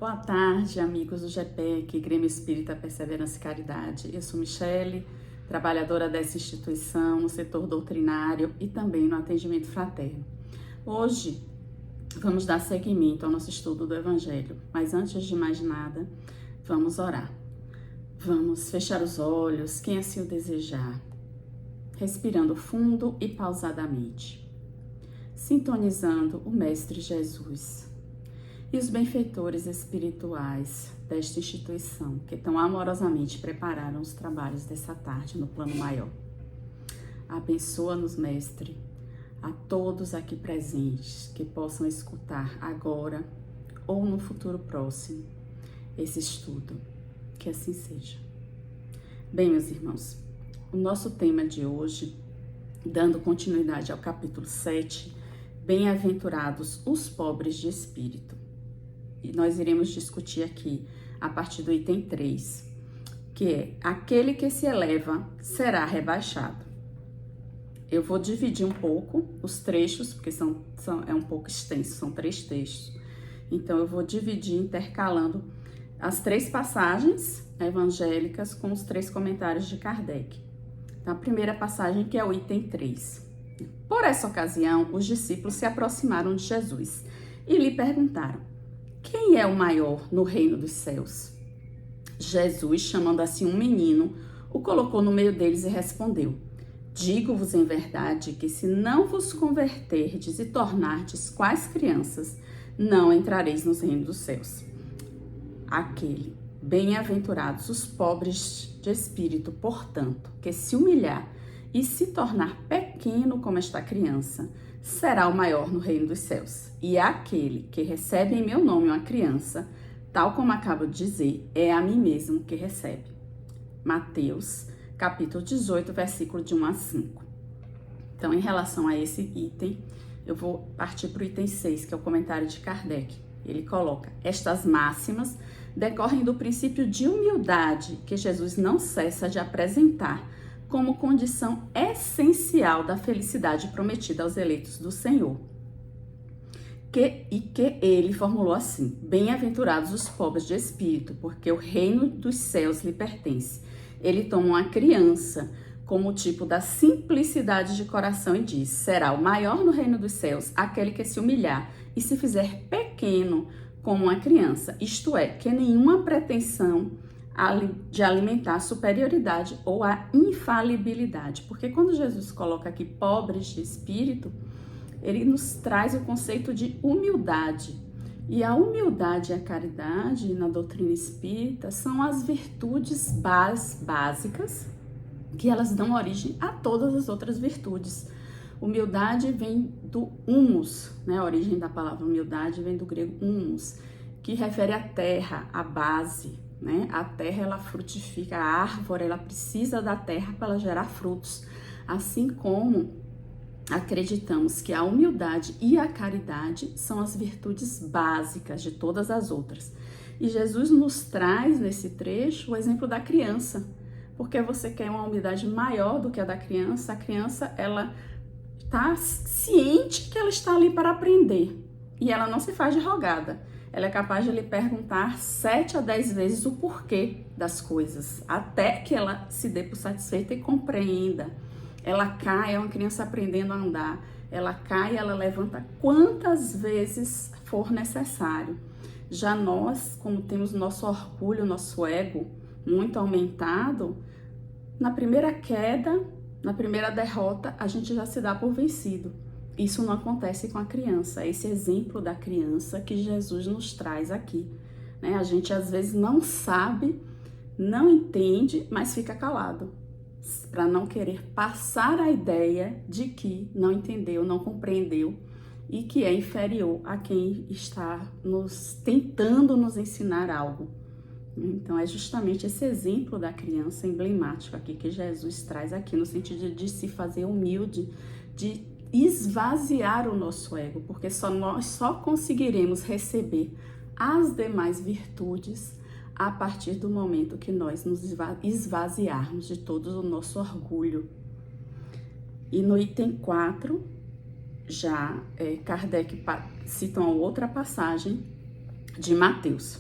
Boa tarde, amigos do GPEC, Grêmio Espírita Perseverança e Caridade. Eu sou Michele, trabalhadora dessa instituição no setor doutrinário e também no atendimento fraterno. Hoje vamos dar seguimento ao nosso estudo do Evangelho, mas antes de mais nada, vamos orar. Vamos fechar os olhos, quem assim o desejar, respirando fundo e pausadamente, sintonizando o Mestre Jesus e os benfeitores espirituais desta instituição que tão amorosamente prepararam os trabalhos dessa tarde no plano maior. Abençoa-nos, Mestre, a todos aqui presentes que possam escutar agora ou no futuro próximo esse estudo. Que assim seja. Bem, meus irmãos, o nosso tema de hoje, dando continuidade ao capítulo 7, Bem-aventurados os pobres de espírito. E nós iremos discutir aqui a partir do item 3, que é: aquele que se eleva será rebaixado. Eu vou dividir um pouco os trechos, porque é um pouco extenso, são 3 textos. Então, eu vou dividir intercalando as 3 passagens evangélicas com os 3 comentários de Kardec. Então, a primeira passagem, que é o item 3. Por essa ocasião, os discípulos se aproximaram de Jesus e lhe perguntaram: quem é o maior no reino dos céus? Jesus, chamando assim um menino, o colocou no meio deles e respondeu: digo-vos em verdade que se não vos converterdes e tornardes quais crianças, não entrareis no reino dos céus. Aquele, bem-aventurados os pobres de espírito, portanto, que se humilhar e se tornar pequeno como esta criança, será o maior no reino dos céus. E aquele que recebe em meu nome uma criança, tal como acabo de dizer, é a mim mesmo que recebe. Mateus, capítulo 18, versículo de 1 a 5. Então, em relação a esse item, eu vou partir para o item 6, que é o comentário de Kardec. Ele coloca: estas máximas decorrem do princípio de humildade que Jesus não cessa de apresentar como condição essencial da felicidade prometida aos eleitos do Senhor. Que ele formulou assim: bem-aventurados os pobres de espírito, porque o reino dos céus lhe pertence. Ele toma uma criança como tipo da simplicidade de coração e diz: será o maior no reino dos céus aquele que se humilhar e se fizer pequeno como uma criança, isto é, que nenhuma pretensão de alimentar a superioridade ou a infalibilidade. Porque quando Jesus coloca aqui pobres de espírito, ele nos traz o conceito de humildade. E a humildade e a caridade na doutrina espírita são as virtudes básicas que elas dão origem a todas as outras virtudes. Humildade vem do humus, né? A origem da palavra humildade vem do grego humus, que refere à terra, à base, né? A terra, ela frutifica, a árvore, ela precisa da terra para ela gerar frutos. Assim como acreditamos que a humildade e a caridade são as virtudes básicas de todas as outras. E Jesus nos traz nesse trecho o exemplo da criança, porque você quer uma humildade maior do que a criança, ela está ciente que ela está ali para aprender e ela não se faz de rogada. Ela é capaz de lhe perguntar 7 a 10 vezes o porquê das coisas, até que ela se dê por satisfeita e compreenda. Ela cai, é uma criança aprendendo a andar. Ela cai, ela levanta quantas vezes for necessário. Já nós, como temos nosso orgulho, nosso ego muito aumentado, na primeira queda, na primeira derrota, a gente já se dá por vencido. Isso não acontece com a criança. É esse exemplo da criança que Jesus nos traz aqui, né? A gente às vezes não sabe, não entende, mas fica calado, para não querer passar a ideia de que não entendeu, não compreendeu e que é inferior a quem está tentando nos ensinar algo. Então, é justamente esse exemplo da criança emblemático aqui que Jesus traz aqui, no sentido de se fazer humilde, de esvaziar o nosso ego, porque nós só conseguiremos receber as demais virtudes a partir do momento que nós nos esvaziarmos de todo o nosso orgulho. E no item 4, já Kardec cita uma outra passagem de Mateus.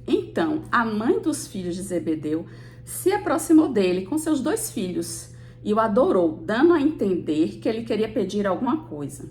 Então, a mãe dos filhos de Zebedeu se aproximou dele com seus 2 filhos e o adorou, dando a entender que ele queria pedir alguma coisa.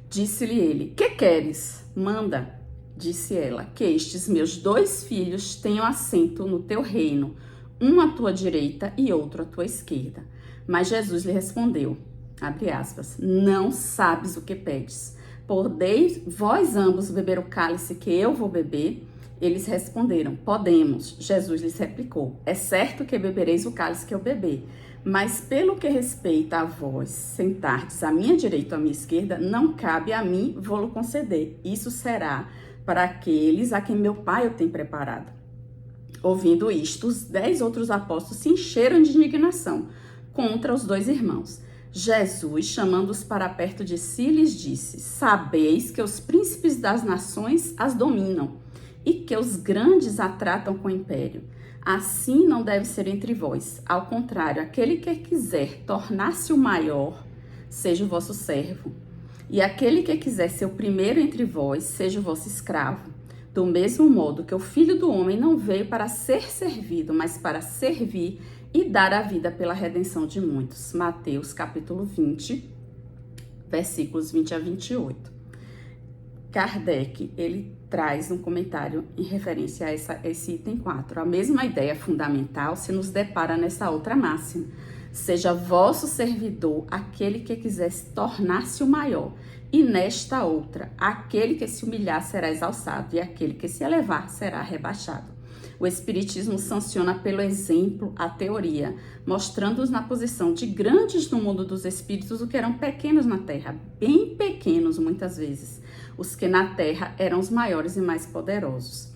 Disse-lhe ele: que queres? Manda, disse ela, que estes meus 2 filhos tenham assento no teu reino, um à tua direita e outro à tua esquerda. Mas Jesus lhe respondeu, abre aspas, não sabes o que pedes. Podeis vós ambos beber o cálice que eu vou beber? Eles responderam, podemos. Jesus lhes replicou, é certo que bebereis o cálice que eu beber, mas pelo que respeita a vós, sentardes à minha direita ou à minha esquerda, não cabe a mim vou-lo conceder. Isso será para aqueles a quem meu Pai o tem preparado. Ouvindo isto, os 10 outros apóstolos se encheram de indignação contra os 2 irmãos. Jesus, chamando-os para perto de si, lhes disse, sabeis que os príncipes das nações as dominam e que os grandes a tratam com império. Assim não deve ser entre vós. Ao contrário, aquele que quiser tornar-se o maior, seja o vosso servo. E aquele que quiser ser o primeiro entre vós, seja o vosso escravo. Do mesmo modo que o Filho do Homem não veio para ser servido, mas para servir e dar a vida pela redenção de muitos. Mateus capítulo 20, versículos 20 a 28. Kardec, ele traz um comentário em referência a esse item 4. A mesma ideia fundamental se nos depara nessa outra máxima. Seja vosso servidor aquele que quiser tornar-se o maior. E nesta outra, aquele que se humilhar será exalçado e aquele que se elevar será rebaixado. O Espiritismo sanciona pelo exemplo a teoria, mostrando-os na posição de grandes no mundo dos espíritos o que eram pequenos na terra, bem pequenos muitas vezes, os que na terra eram os maiores e mais poderosos.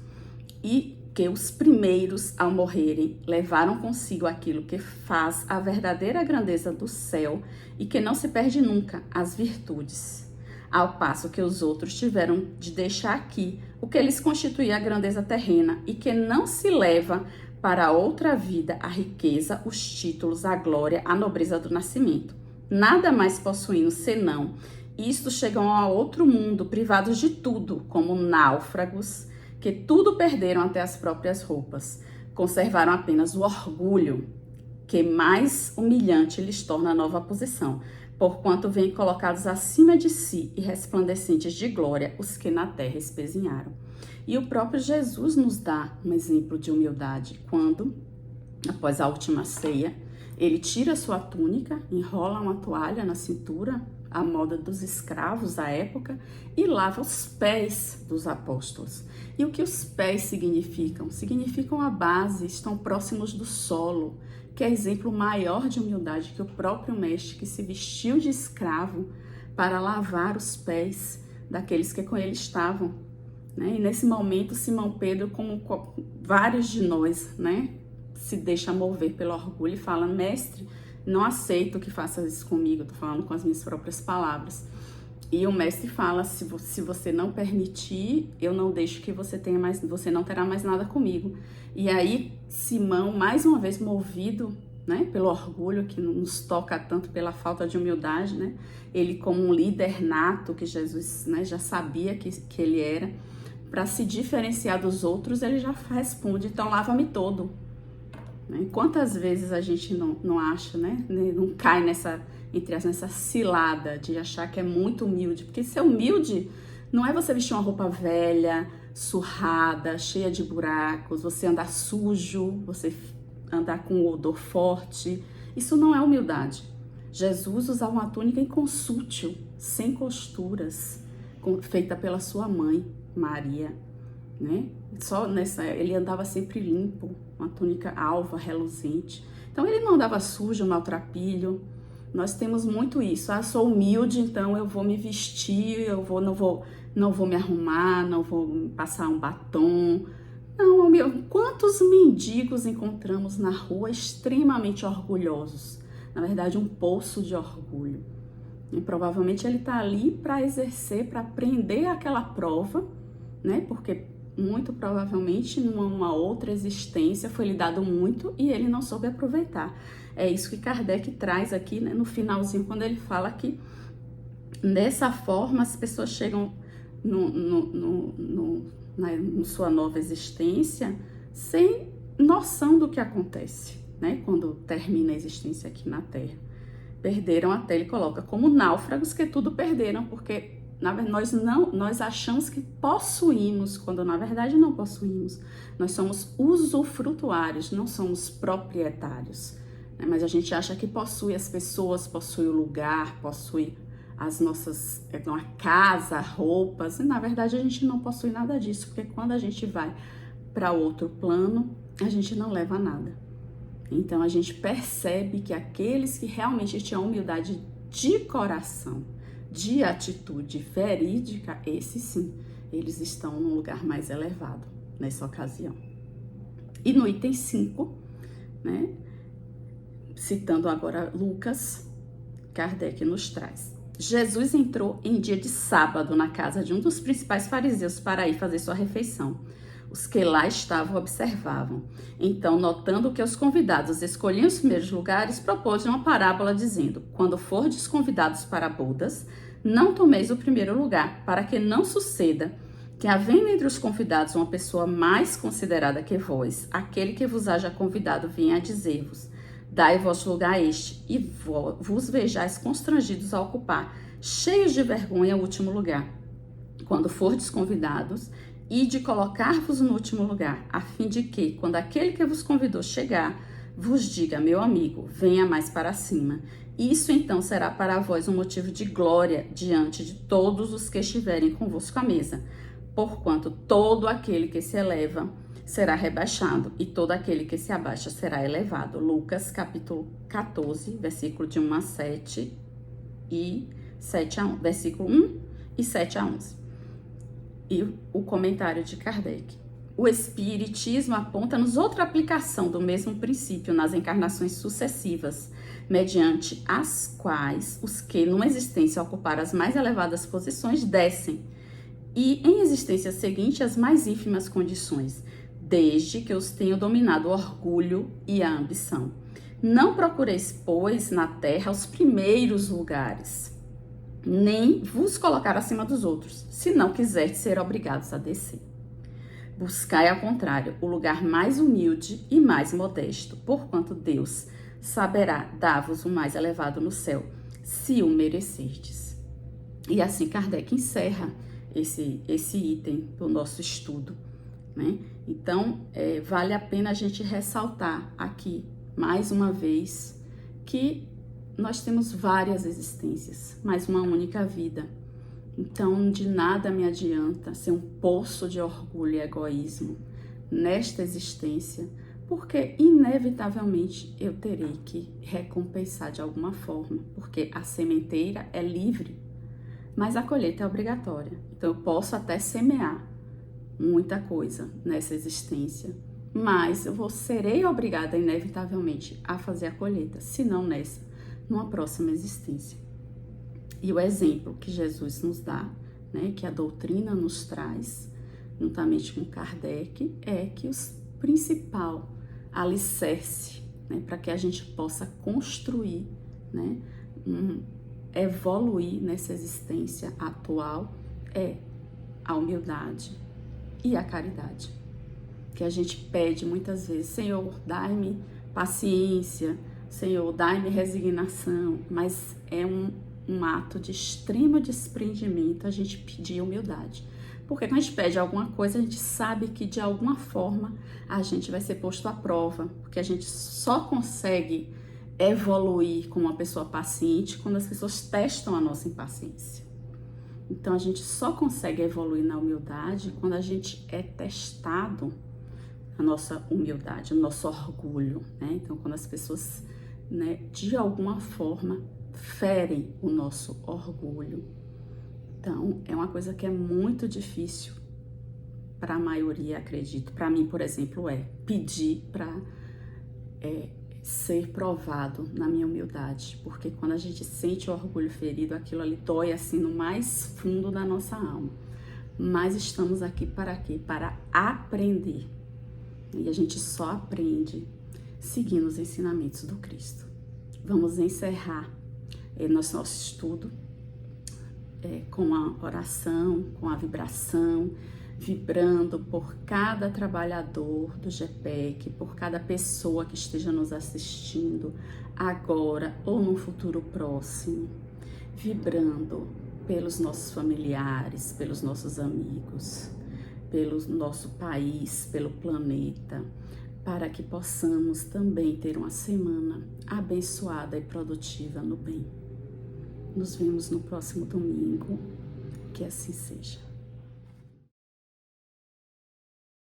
E que os primeiros, ao morrerem, levaram consigo aquilo que faz a verdadeira grandeza do céu e que não se perde nunca, as virtudes. Ao passo que os outros tiveram de deixar aqui o que lhes constituía a grandeza terrena e que não se leva para outra vida a riqueza, os títulos, a glória, a nobreza do nascimento. Nada mais possuindo senão isto chegam a outro mundo, privados de tudo, como náufragos, que tudo perderam até as próprias roupas. Conservaram apenas o orgulho, que mais humilhante lhes torna a nova posição, porquanto vêm colocados acima de si e resplandecentes de glória os que na terra espezinharam. E o próprio Jesus nos dá um exemplo de humildade, quando, após a última ceia, ele tira sua túnica, enrola uma toalha na cintura, a moda dos escravos à época, e lava os pés dos apóstolos. E o que os pés significam? Significam a base, estão próximos do solo, que é exemplo maior de humildade que o próprio mestre que se vestiu de escravo para lavar os pés daqueles que com ele estavam, né? E nesse momento Simão Pedro, como vários de nós, né, se deixa mover pelo orgulho e fala, mestre, não aceito que faça isso comigo, tô falando com as minhas próprias palavras. E o mestre fala, se você não permitir, eu não deixo que você tenha mais, você não terá mais nada comigo. E aí Simão, mais uma vez movido, né, pelo orgulho que nos toca tanto pela falta de humildade, né, ele como um líder nato que Jesus, né, já sabia que ele era, para se diferenciar dos outros, ele já responde, então lava-me todo. Né? Quantas vezes a gente não acha, né, não cai nessa cilada de achar que é muito humilde, porque ser humilde não é você vestir uma roupa velha, surrada, cheia de buracos, você andar sujo, você andar com um odor forte. Isso não é humildade. Jesus usava uma túnica inconsútil, sem costuras, feita pela sua mãe, Maria, né? Ele andava sempre limpo, uma túnica alva, reluzente. Então ele não andava sujo, maltrapilho. Nós temos muito isso. Ah, sou humilde, então eu vou me vestir, não vou me arrumar, não vou passar um batom. Não, quantos mendigos encontramos na rua extremamente orgulhosos? Na verdade, um poço de orgulho. E provavelmente ele está ali para exercer, para aprender aquela prova, né? Porque muito provavelmente numa outra existência foi lhe dado muito e ele não soube aproveitar. É isso que Kardec traz aqui, né, no finalzinho, quando ele fala que dessa forma as pessoas chegam em sua nova existência sem noção do que acontece, né? Quando termina a existência aqui na Terra. Perderam até, ele coloca como náufragos que tudo perderam, porque na verdade nós achamos que possuímos, quando na verdade não possuímos. Nós somos usufrutuários, não somos proprietários, né? Mas a gente acha que possui as pessoas, possui o lugar, possui as nossas, a casa, roupas, e na verdade a gente não possui nada disso, porque quando a gente vai para outro plano, a gente não leva nada. Então a gente percebe que aqueles que realmente tinham humildade de coração, de atitude verídica, esses sim, eles estão num lugar mais elevado nessa ocasião. E no item 5, né, citando agora Lucas, Kardec nos traz: Jesus entrou em dia de sábado na casa de um dos principais fariseus para ir fazer sua refeição. Os que lá estavam observavam. Então, notando que os convidados escolhiam os primeiros lugares, propôs uma parábola dizendo: quando fordes convidados para bodas, não tomeis o primeiro lugar, para que não suceda que, havendo entre os convidados uma pessoa mais considerada que vós, aquele que vos haja convidado venha a dizer-vos: dai vosso lugar a este, e vos vejais constrangidos a ocupar, cheios de vergonha, o último lugar. Quando fordes convidados, e de colocar-vos no último lugar, a fim de que, quando aquele que vos convidou chegar, vos diga: meu amigo, venha mais para cima. Isso então será para vós um motivo de glória diante de todos os que estiverem convosco à mesa. Porquanto todo aquele que se eleva será rebaixado, e todo aquele que se abaixa será elevado. Lucas capítulo 14, versículo de 1 a 7 e 7 a 11, versículo 1 e 7 a 11. E o comentário de Kardec: o Espiritismo aponta-nos outra aplicação do mesmo princípio nas encarnações sucessivas, mediante as quais os que, numa existência, ocuparam as mais elevadas posições, descem, e em existência seguinte, as mais ínfimas condições, desde que os tenham dominado o orgulho e a ambição. Não procureis, pois, na terra os primeiros lugares, nem vos colocar acima dos outros, se não quiserdes ser obrigados a descer. Buscai, ao contrário, o lugar mais humilde e mais modesto, porquanto Deus saberá dar-vos o mais elevado no céu, se o merecerdes. E assim Kardec encerra esse item do nosso estudo, né? Então, vale a pena a gente ressaltar aqui, mais uma vez, que nós temos várias existências, mas uma única vida. Então, de nada me adianta ser um poço de orgulho e egoísmo nesta existência, porque inevitavelmente eu terei que recompensar de alguma forma, porque a sementeira é livre, mas a colheita é obrigatória. Então, eu posso até semear muita coisa nessa existência, mas serei obrigada inevitavelmente a fazer a colheita, se não numa próxima existência. E o exemplo que Jesus nos dá, né, que a doutrina nos traz, juntamente com Kardec, é que o principal alicerce, né, para que a gente possa construir, né, evoluir nessa existência atual, é a humildade e a caridade. Que a gente pede muitas vezes: Senhor, dai-me paciência, Senhor, dai-me resignação, mas é um ato de extremo desprendimento a gente pedir humildade. Porque quando a gente pede alguma coisa, a gente sabe que de alguma forma a gente vai ser posto à prova, porque a gente só consegue evoluir como uma pessoa paciente quando as pessoas testam a nossa impaciência. Então a gente só consegue evoluir na humildade quando a gente é testado, a nossa humildade, o nosso orgulho, né? Então quando as pessoas, né, de alguma forma ferem o nosso orgulho. Então, é uma coisa que é muito difícil para a maioria, acredito. Para mim, por exemplo, pedir para ser provado na minha humildade. Porque quando a gente sente o orgulho ferido, aquilo ali dói assim no mais fundo da nossa alma. Mas estamos aqui para quê? Para aprender. E a gente só aprende seguindo os ensinamentos do Cristo. Vamos encerrar nosso estudo com a oração, com a vibração vibrando por cada trabalhador do GPEC, por cada pessoa que esteja nos assistindo agora ou no futuro próximo, vibrando pelos nossos familiares, pelos nossos amigos, pelo nosso país, pelo planeta, para que possamos também ter uma semana abençoada e produtiva no bem. Nos vemos no próximo domingo, que assim seja.